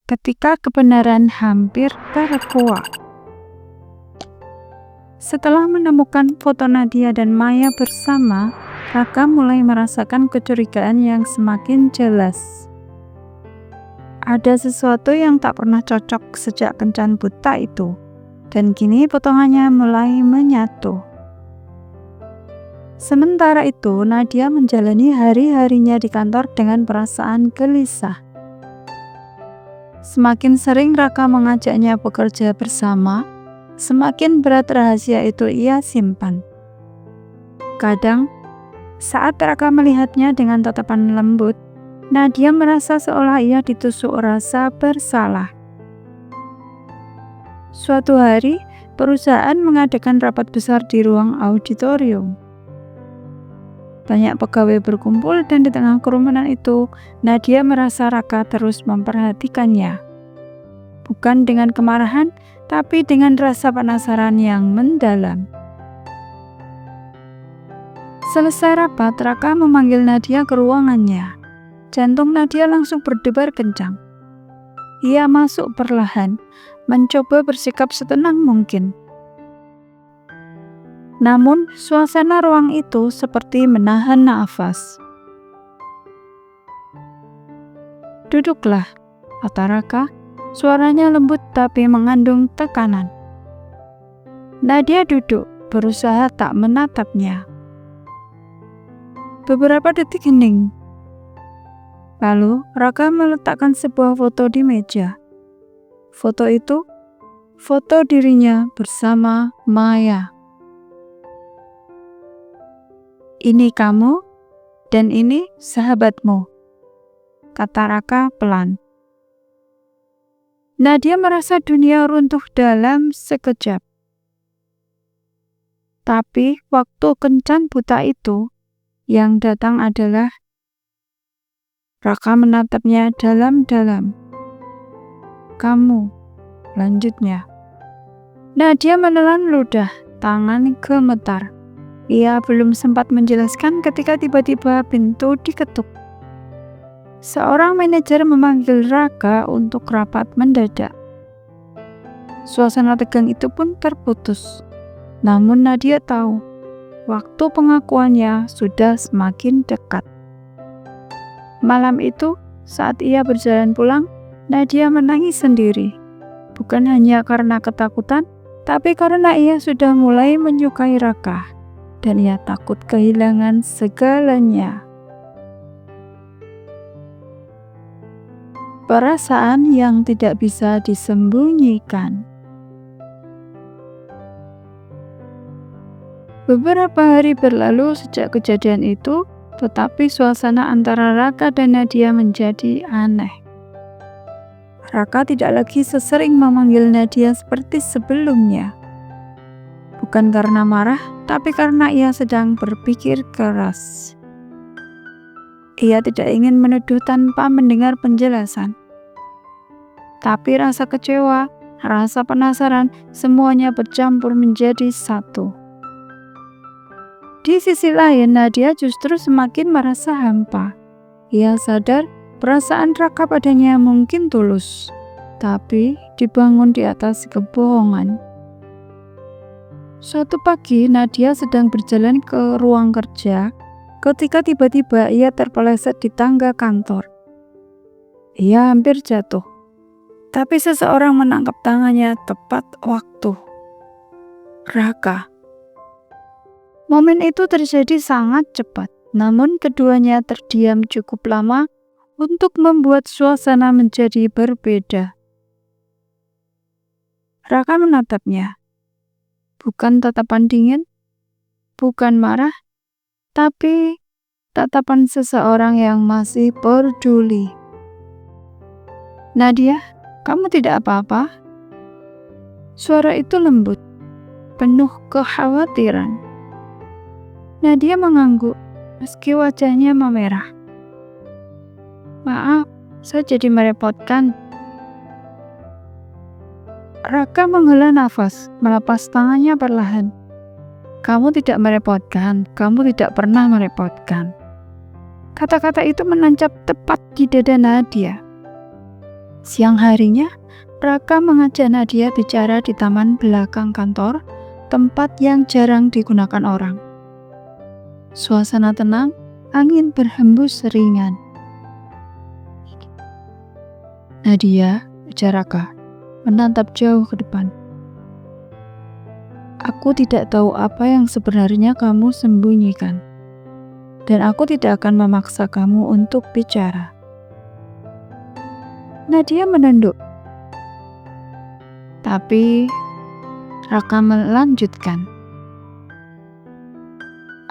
ketika kebenaran hampir terkuak. Setelah menemukan foto Nadia dan Maya bersama, Raka mulai merasakan kecurigaan yang semakin jelas. Ada sesuatu yang tak pernah cocok sejak kencan buta itu, dan kini potongannya mulai menyatu. Sementara itu, Nadia menjalani hari-harinya di kantor dengan perasaan gelisah. Semakin sering Raka mengajaknya bekerja bersama, semakin berat rahasia itu ia simpan. Kadang, saat Raka melihatnya dengan tatapan lembut, Nadia merasa seolah ia ditusuk rasa bersalah. Suatu hari, perusahaan mengadakan rapat besar di ruang auditorium. Banyak pegawai berkumpul dan di tengah kerumunan itu, Nadia merasa Raka terus memperhatikannya. Bukan dengan kemarahan, tapi dengan rasa penasaran yang mendalam. Selesai rapat, Raka memanggil Nadia ke ruangannya. Jantung Nadia langsung berdebar kencang. Ia masuk perlahan, mencoba bersikap setenang mungkin. Namun, suasana ruang itu seperti menahan nafas. "Duduklah," kata Raka. Suaranya lembut tapi mengandung tekanan. Nadia duduk, berusaha tak menatapnya. Beberapa detik hening. Lalu, Raka meletakkan sebuah foto di meja. Foto itu, foto dirinya bersama Maya. "Ini kamu, dan ini sahabatmu," kata Raka pelan. Nadia merasa dunia runtuh dalam sekejap. Tapi waktu kencan buta itu, yang datang adalah Raka menatapnya dalam-dalam. "Kamu," lanjutnya. Nadia menelan ludah, tangan gemetar. Ia belum sempat menjelaskan ketika tiba-tiba pintu diketuk. Seorang manajer memanggil Raka untuk rapat mendadak. Suasana tegang itu pun terputus. Namun Nadia tahu, waktu pengakuannya sudah semakin dekat. Malam itu, saat ia berjalan pulang, Nadia menangis sendiri. Bukan hanya karena ketakutan, tapi karena ia sudah mulai menyukai Raka. Dan ia takut kehilangan segalanya. Perasaan yang tidak bisa disembunyikan. Beberapa hari berlalu sejak kejadian itu, tetapi suasana antara Raka dan Nadia menjadi aneh. Raka tidak lagi sesering memanggil Nadia seperti sebelumnya. Bukan karena marah, tapi karena ia sedang berpikir keras. Ia tidak ingin menuduh tanpa mendengar penjelasan. Tapi rasa kecewa, rasa penasaran, semuanya bercampur menjadi satu. Di sisi lain, Nadia justru semakin merasa hampa. Ia sadar perasaan Raka padanya mungkin tulus, tapi dibangun di atas kebohongan. Suatu pagi, Nadia sedang berjalan ke ruang kerja ketika tiba-tiba ia terpeleset di tangga kantor. Ia hampir jatuh, tapi seseorang menangkap tangannya tepat waktu. Raka. Momen itu terjadi sangat cepat, namun keduanya terdiam cukup lama untuk membuat suasana menjadi berbeda. Raka menatapnya. Bukan tatapan dingin, bukan marah, tapi tatapan seseorang yang masih peduli. "Nadia, kamu tidak apa-apa?" Suara itu lembut, penuh kekhawatiran. Nadia mengangguk, meski wajahnya memerah. "Maaf, saya jadi merepotkan." Raka menghela nafas, melepas tangannya perlahan. "Kamu tidak merepotkan, kamu tidak pernah merepotkan." Kata-kata itu menancap tepat di dada Nadia. Siang harinya, Raka mengajak Nadia bicara di taman belakang kantor, tempat yang jarang digunakan orang. Suasana tenang, angin berhembus ringan. Nadia, ujar Raka, menatap jauh ke depan. Aku tidak tahu apa yang sebenarnya kamu sembunyikan. Dan aku tidak akan memaksa kamu untuk bicara. Nadia menunduk. Tapi Raka melanjutkan.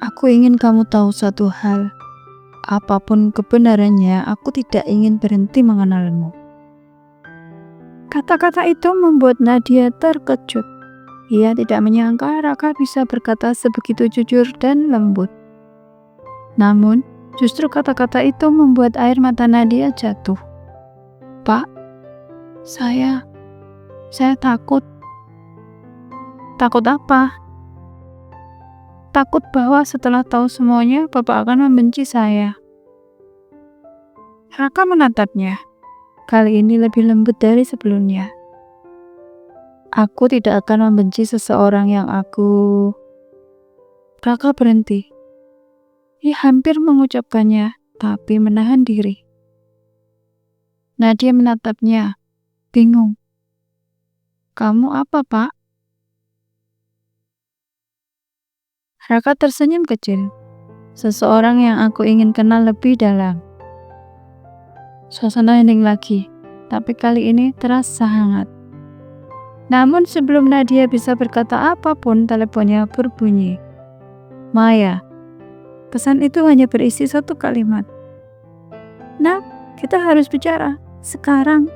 Aku ingin kamu tahu satu hal. Apapun kebenarannya, aku tidak ingin berhenti mengenalmu. Kata-kata itu membuat Nadia terkejut. Ia tidak menyangka Raka bisa berkata sebegitu jujur dan lembut. Namun, justru kata-kata itu membuat air mata Nadia jatuh. Pak, saya takut. Takut apa? Takut bahwa setelah tahu semuanya, Bapak akan membenci saya. Raka menatapnya. Kali ini lebih lembut dari sebelumnya. Aku tidak akan membenci seseorang yang Raka berhenti. Ia hampir mengucapkannya, tapi menahan diri. Nadia menatapnya, bingung. Kamu apa, Pak? Raka tersenyum kecil. Seseorang yang aku ingin kenal lebih dalam. Suasana hening lagi, tapi kali ini terasa hangat. Namun sebelum Nadia bisa berkata apapun, teleponnya berbunyi. Maya. Pesan itu hanya berisi satu kalimat. Nah, kita harus bicara sekarang.